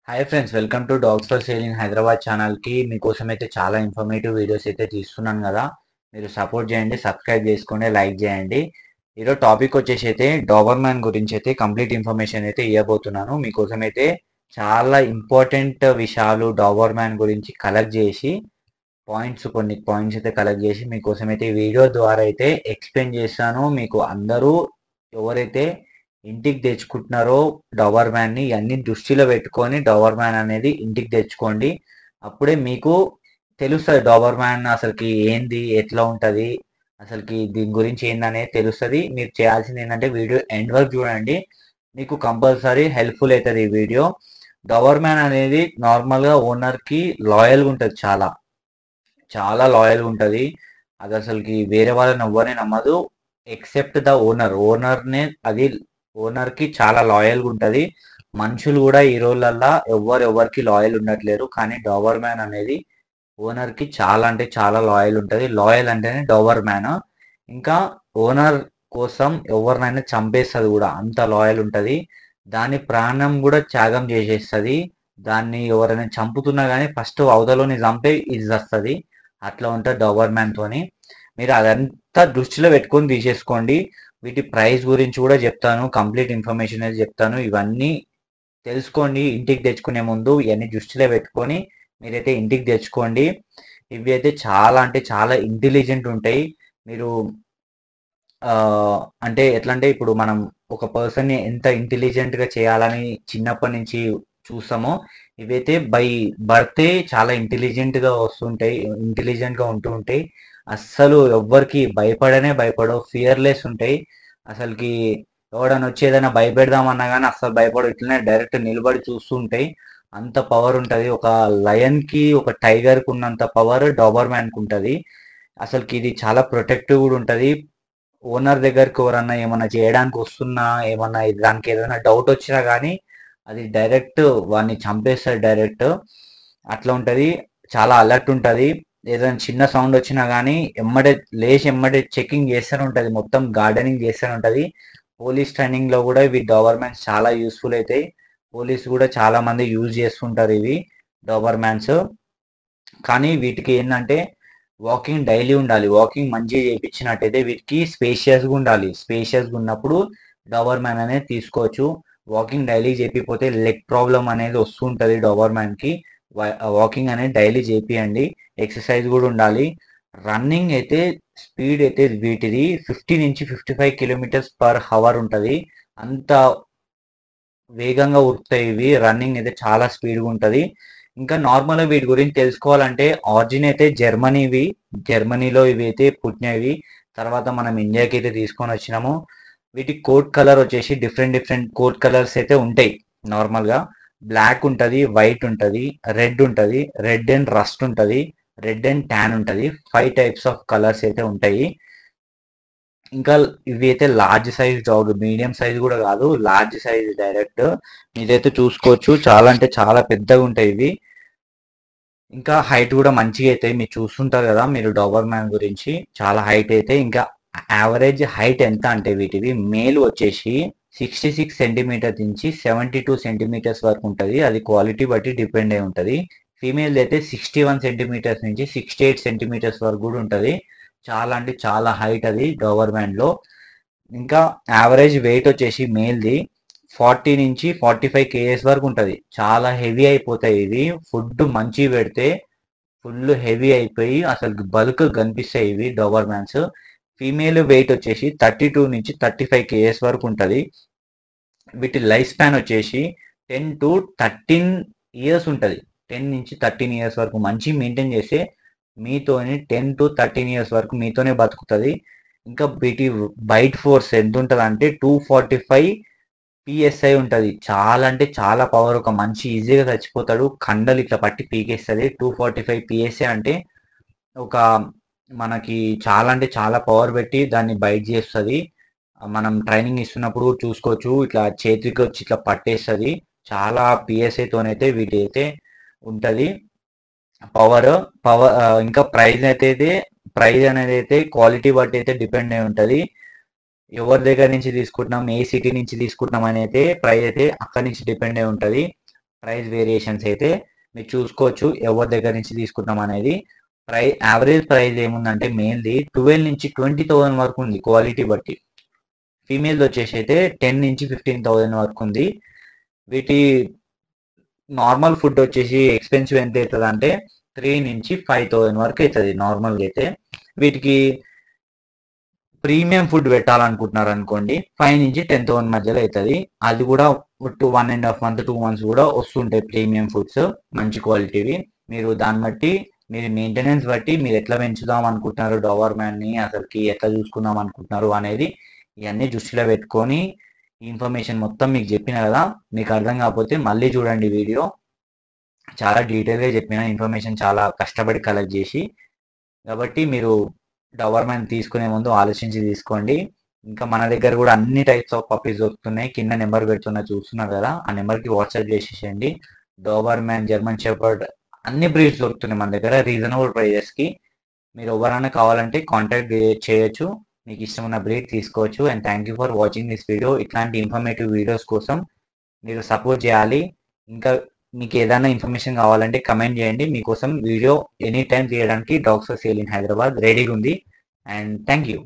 Hi friends, welcome to dogs for sale in Hyderabad ఛానల్కి. మీకోసం అయితే చాలా ఇన్ఫర్మేటివ్ వీడియోస్ అయితే తీస్తున్నాను కదా. మీరు సపోర్ట్ చేయండి, సబ్స్క్రైబ్ చేసుకోండి, లైక్ చేయండి. ఈరోజు టాపిక్ వచ్చేసి అయితే డాబర్ మ్యాన్ గురించి అయితే కంప్లీట్ ఇన్ఫర్మేషన్ అయితే ఇవ్వబోతున్నాను. మీకోసం అయితే చాలా ఇంపార్టెంట్ విషయాలు డాబర్ మ్యాన్ గురించి కలెక్ట్ చేసి కొన్ని పాయింట్స్ అయితే కలెక్ట్ చేసి మీకోసం అయితే వీడియో ద్వారా అయితే ఎక్స్ప్లెయిన్ చేస్తాను. మీకు అందరూ ఎవరైతే ఇంటికి తెచ్చుకుంటున్నారో డాబర్ మ్యాన్ ని అన్ని దృష్టిలో పెట్టుకొని డాబర్ మ్యాన్ అనేది ఇంటికి తెచ్చుకోండి. అప్పుడే మీకు తెలుస్తుంది డాబర్ మ్యాన్ అసలుకి ఏంది, ఎట్లా ఉంటది, అసలుకి దీని గురించి ఏందనేది తెలుస్తుంది. మీరు చేయాల్సింది ఏంటంటే వీడియో ఎండ్ వరకు చూడండి, మీకు కంపల్సరీ హెల్ప్ఫుల్ అవుతుంది ఈ వీడియో. డాబర్ మ్యాన్ అనేది నార్మల్ గా ఓనర్ కి లాయల్ గా ఉంటుంది, చాలా చాలా లాయల్ ఉంటుంది. అది అసలుకి వేరే వాళ్ళని ఎవ్వరిని నమ్మదు ఎక్సెప్ట్ ద ఓనర్. ఓనర్నే అది ఓనర్ కి చాలా లాయల్ గా ఉంటుంది. మనుషులు కూడా ఈ రోజులల్లా ఎవరికి లాయల్ ఉండట్లేరు, కానీ డాబర్ మ్యాన్ అనేది ఓనర్ కి చాలా అంటే చాలా లాయల్ ఉంటుంది. లాయల్ అంటేనే డాబర్ మ్యాన్. ఇంకా ఓనర్ కోసం ఎవరినైనా చంపేస్తుంది కూడా, అంత లాయల్ ఉంటుంది. దాని ప్రాణం కూడా త్యాగం చేసేస్తుంది. దాన్ని ఎవరైనా చంపుతున్నా కానీ ఫస్ట్ అవతలని చంపే ఇది వస్తుంది. అట్లా ఉంటుంది డాబర్ మ్యాన్ తోని. మీరు అదంతా దృష్టిలో పెట్టుకొని తీసేసుకోండి. వీటి ప్రైస్ గురించి కూడా చెప్తాను, కంప్లీట్ ఇన్ఫర్మేషన్ అయితే చెప్తాను. ఇవన్నీ తెలుసుకోండి ఇంటికి తెచ్చుకునే ముందు. ఇవన్నీ దృష్టిలో పెట్టుకొని మీరైతే ఇంటికి తెచ్చుకోండి. ఇవి అయితే చాలా అంటే చాలా ఇంటెలిజెంట్ ఉంటాయి. మీరు ఆ, అంటే ఎట్లా అంటే ఇప్పుడు మనం ఒక పర్సన్ ని ఎంత ఇంటెలిజెంట్ గా చేయాలని చిన్నప్పటి నుంచి చూస్తామో, ఇవైతే బై బర్తే చాలా ఇంటెలిజెంట్ గా వస్తుంటాయి, ఇంటెలిజెంట్ గా ఉంటూ ఉంటాయి. అస్సలు ఎవ్వరికి భయపడవు, ఫియర్లెస్ ఉంటాయి. అసలుకి ఎవడని వచ్చి ఏదైనా భయపెడదామన్నా కానీ అస్సలు భయపడవు, ఇట్లనే డైరెక్ట్ నిలబడి చూస్తూ ఉంటాయి. అంత పవర్ ఉంటది. ఒక లయన్ కి ఒక టైగర్ కి ఉన్నంత పవర్ డాబర్ మ్యాన్ కి ఉంటది. అసలుకి ఇది చాలా ప్రొటెక్టివ్ కూడా ఉంటది. ఓనర్ దగ్గరికి ఎవరన్నా ఏమన్నా చేయడానికి వస్తున్నా, ఏమన్నా దానికి ఏదైనా డౌట్ వచ్చినా కానీ అది డైరెక్ట్ వాడిని చంపేస్తుంది డైరెక్ట్. అట్లా ఉంటది. చాలా అలర్ట్ ఉంటది. ఏదైనా చిన్న సౌండ్ వచ్చినా కానీ ఎమ్మడే చెకింగ్ చేస్తూనే ఉంటది, మొత్తం గార్డెనింగ్ చేస్తూనే ఉంటది. పోలీస్ ట్రైనింగ్ లో కూడా ఇవి డాబర్ మ్యాన్స్ చాలా యూస్ఫుల్ అవుతాయి. పోలీస్ కూడా చాలా మంది యూజ్ చేస్తుంటారు ఇవి డాబర్ మ్యాన్స్. కానీ వీటికి ఏంటంటే వాకింగ్ డైలీ ఉండాలి. వాకింగ్ మంచిగా చేయించినట్టయితే వీటికి స్పేషియస్గా ఉండాలి. స్పేషియస్గా ఉన్నప్పుడు డాబర్ మ్యాన్ అనేది తీసుకోవచ్చు. వాకింగ్ డైలీ చేపిపోతే లెగ్ ప్రాబ్లం అనేది వస్తుంటుంది డాబర్ మ్యాన్కి. వాకింగ్ అనేది డైలీ చేపియండి. ఎక్సర్సైజ్ కూడా ఉండాలి. రన్నింగ్ అయితే స్పీడ్ అయితే వీటిది 50 నుంచి 55 కిలోమీటర్స్/హవర్ ఉంటుంది. అంత వేగంగా ఉరుకుతాయి ఇవి. రన్నింగ్ అయితే చాలా స్పీడ్గా ఉంటుంది. ఇంకా నార్మల్గా వీటి గురించి తెలుసుకోవాలంటే ఆరిజిన్ అయితే జర్మనీవి. జర్మనీలో ఇవి అయితే పుట్టినవి. తర్వాత మనం ఇండియాకి అయితే తీసుకొని వచ్చినాము. వీటి కోట్ కలర్ వచ్చేసి డిఫరెంట్ డిఫరెంట్ కోట్ కలర్స్ అయితే ఉంటాయి. నార్మల్గా బ్లాక్ ఉంటుంది, వైట్ ఉంటుంది, రెడ్ ఉంటుంది, రెడ్ అండ్ రస్ట్ ఉంటుంది, రెడ్ అండ్ ట్యాన్ ఉంటుంది. 5 టైప్స్ ఆఫ్ కలర్స్ అయితే ఉంటాయి. ఇంకా ఇవి అయితే large size dog, medium size కూడా కాదు, లార్జ్ సైజ్ డైరెక్ట్. మీరైతే చూసుకోవచ్చు, చాలా అంటే చాలా పెద్దగా ఉంటాయి ఇవి. ఇంకా హైట్ కూడా మంచిగా అవుతాయి. మీరు చూస్తుంటారు కదా మీరు డాబర్ మ్యాన్ గురించి, చాలా హైట్ అయితే. ఇంకా యావరేజ్ హైట్ ఎంత అంటే వీటివి మేల్ వచ్చేసి 66 సెంటీమీటర్స్ నుంచి 72 సెంటీమీటర్స్ వరకు ఉంటుంది. అది క్వాలిటీ బట్టి డిపెండ్ అయి ఉంటుంది. ఫీమేల్ అయితే 61 సెంటీమీటర్స్ నుంచి 68 సెంటీమీటర్స్ వరకు కూడా ఉంటుంది. చాలా అంటే చాలా హైట్ అది డాబర్ మ్యాన్ లో. ఇంకా యావరేజ్ వెయిట్ వచ్చేసి మేల్ది 40 నుంచి 45 kgs వరకు ఉంటుంది. చాలా హెవీ అయిపోతాయి ఇవి. ఫుడ్ మంచి పెడితే ఫుల్ హెవీ అయిపోయి అసలు బల్క్ కనిపిస్తాయి ఇవి డాబర్ మ్యాన్స్. ఫీమేల్ వెయిట్ వచ్చేసి 32 నుంచి 35 kgs వరకు ఉంటుంది. వీటి లైఫ్ స్పాన్ వచ్చేసి 10 to 13 years ఉంటుంది. 10 నుంచి 13 years వరకు మంచి మెయింటైన్ చేస్తే మీతోని 10 to 13 years వరకు మీతోనే బతుకుతుంది. ఇంకా వీటి బైట్ ఫోర్స్ ఎంత ఉంటుంది అంటే 245 PSI ఉంటుంది. చాలా అంటే చాలా పవర్. ఒక మనిషి ఈజీగా చచ్చిపోతాడు, కండలు ఇట్లా పట్టి పీకేస్తుంది. 245 PSI అంటే ఒక మనకి చాలా అంటే చాలా పవర్ పెట్టి దాన్ని బైట్ చేస్తుంది. మనం ట్రైనింగ్ ఇస్తున్నప్పుడు చూసుకోవచ్చు, ఇట్లా చేతికి వచ్చి ఇట్లా పట్టేస్తుంది. చాలా PSI తోనైతే వీటి అయితే ఉంటుంది పవర్. ఇంకా ప్రైజ్ అనేది అయితే క్వాలిటీ బట్టి అయితే డిపెండ్ అయి ఉంటుంది. ఎవరి దగ్గర నుంచి తీసుకుంటున్నాం, ఏ సిటీ నుంచి తీసుకుంటున్నాం అని అయితే ప్రైస్ అయితే అక్కడి నుంచి డిపెండ్ అయి ఉంటుంది. ప్రైస్ వేరియేషన్స్ అయితే మీరు చూసుకోవచ్చు ఎవరి దగ్గర నుంచి తీసుకుంటాం అనేది. యావరేజ్ ప్రైస్ ఏముందంటే మెయిన్లీ 12 నుంచి 20,000 వరకు ఉంది క్వాలిటీ బట్టి. ఫీమేల్ వచ్చేసి అయితే 10 నుంచి 15,000 వరకు ఉంది. వీటి నార్మల్ ఫుడ్ వచ్చేసి ఎక్స్పెన్సివ్ ఎంత అవుతుంది అంటే 3 నుంచి 5,000 వరకు అవుతుంది నార్మల్గా అయితే. వీటికి ప్రీమియం ఫుడ్ పెట్టాలనుకుంటున్నారు అనుకోండి 5 నుంచి 10,000 మధ్యలో అవుతుంది. అది కూడా 1.5 month 2 months కూడా వస్తుంటాయి ప్రీమియం ఫుడ్స్ మంచి క్వాలిటీవి. మీరు దాన్ని బట్టి మీరు మెయింటెనెన్స్ బట్టి మీరు ఎట్లా పెంచుదాం అనుకుంటున్నారు డాబర్మ్యాన్ని, అసలుకి ఎట్లా చూసుకుందాం అనుకుంటున్నారు అనేది ఇవన్నీ దృష్టిలో పెట్టుకొని ఇన్ఫర్మేషన్ మొత్తం మీకు చెప్పిన కదా. మీకు అర్థం కాకపోతే మళ్ళీ చూడండి వీడియో. చాలా డీటెయిల్గా చెప్పిన ఇన్ఫర్మేషన్, చాలా కష్టపడి కలెక్ట్ చేసి. కాబట్టి మీరు డాబర్మ్యాన్ తీసుకునే ముందు ఆలోచించి తీసుకోండి. ఇంకా మన దగ్గర కూడా అన్ని టైప్స్ ఆఫ్ పప్పీస్ దొరుకుతున్నాయి. కింద నెంబర్ పెడుతున్నా చూస్తున్నారు కదా, ఆ నెంబర్కి వాట్సాప్ చేసేసేయండి. డాబర్మ్యాన్, జర్మన్ షెపర్డ్ అన్ని బ్రీడ్స్ దొరుకుతున్నాయి మన దగ్గర రీజనబుల్ ప్రైజెస్కి. మీరు ఎవరైనా కావాలంటే కాంటాక్ట్ చేయొచ్చు, మీకు ఇష్టం ఉన్న బ్రీడ్ తీసుకోవచ్చు. And thank you for watching this video. ఇట్లాంటి ఇన్ఫర్మేటివ్ వీడియోస్ కోసం మీరు సపోర్ట్ చేయాలి. ఇంకా మీకు ఏదైనా ఇన్ఫర్మేషన్ కావాలంటే కమెంట్ చేయండి. మీకోసం వీడియో ఎనీ టైం చేయడానికి dogs for sale in Hyderabad రెడీగా ఉంది. And thank you.